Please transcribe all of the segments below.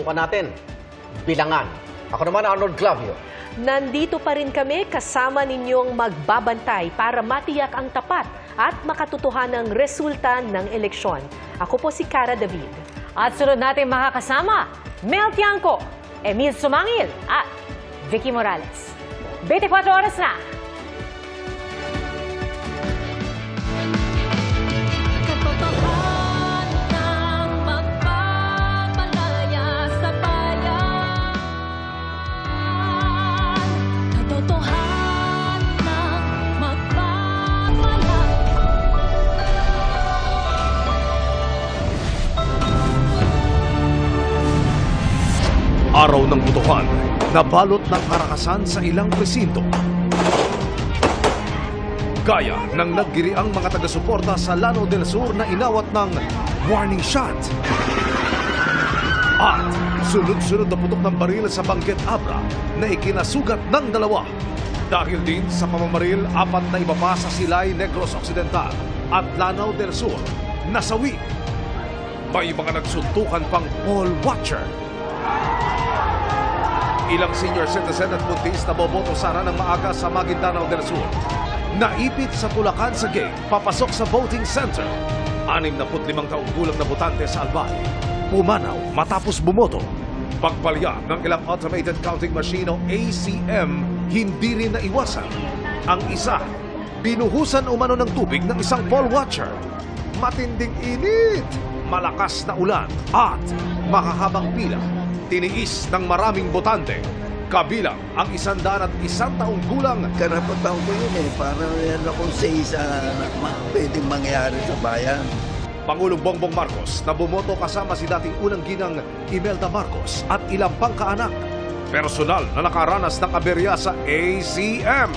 tututukan natin, bilangan. Ako naman, Arnold Clavio. Nandito pa rin kami kasama ninyong magbabantay para matiyak ang tapat at makatotohanang resulta ng eleksyon. Ako po si Cara David. At sunod natin makakasama, Mel Tiangco, Emil Sumangil at Vicky Morales. 24 oras na. Araw ng botohan, nabalot ng karakasan sa ilang presinto. Gaya ng naggiriang mga taga-suporta sa Lanao del Sur na inawat ng warning shot. At sunod-sunod na putok ng baril sa Bangged Abra na ikinasugat ng dalawa. Dahil din sa pamamaril, 4 na iba pa sa Silay, Negros Occidental at Lanao del Sur nasawi. May mga nagsuntukan pang poll watcher. Ilang senior citizen at buntis na boboto sana ng maaga sa Maguindanao del Sur. Naipit sa tulakan sa gate, papasok sa voting center. 65 taong gulang na botante sa Albay. Pumanaw matapos bumoto. Pagpalya ng ilang automated counting machine o ACM, hindi rin naiwasan. Ang isa, binuhusan umano ng tubig ng isang poll watcher. Matinding init, malakas na ulan at makahabang pila. Tiniis ng maraming botante, kabilang ang 101 taong gulang. Karapatan ko yun para yan akong say sa pwedeng mangyari sa bayan. Pangulong Bongbong Marcos na bumoto kasama si dating unang ginang Imelda Marcos at ilang pang kaanak. Personal na nakaranas ng aberya sa ACM.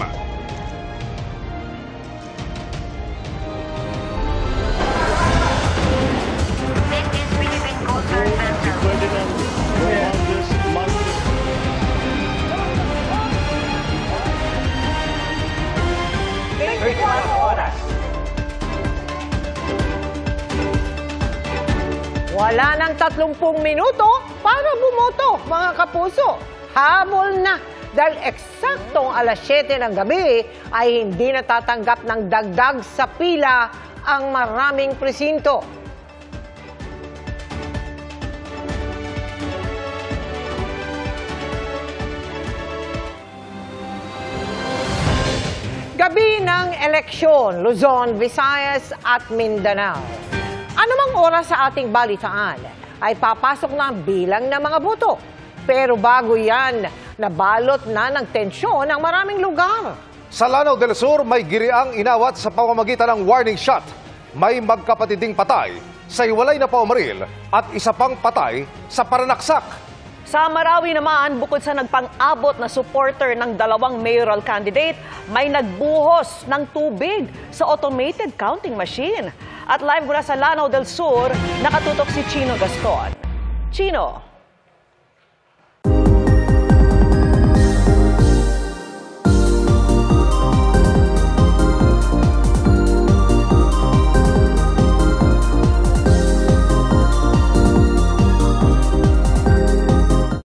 Wala ng 30 minuto para bumoto, mga kapuso. Habol na dahil eksaktong alas 7 ng gabi ay hindi natatanggap ng dagdag sa pila ang maraming presinto. Gabi ng eleksyon, Luzon, Visayas at Mindanao. Anumang oras sa ating balitaan ay papasok na ang bilang ng mga boto. Pero bago yan, nabalot na ng tensyon ang maraming lugar. Sa Lanao del Sur, may giriang inawat sa pamamagitan ng warning shot. May magkapatiding patay sa hiwalay na pamamaril at isa pang patay sa paranaksak. Sa Marawi naman, bukod sa nagpang-abot na supporter ng dalawang mayoral candidate, may nagbuhos ng tubig sa automated counting machine. At live mula sa Lanao del Sur, nakatutok si Chino Gaston. Chino.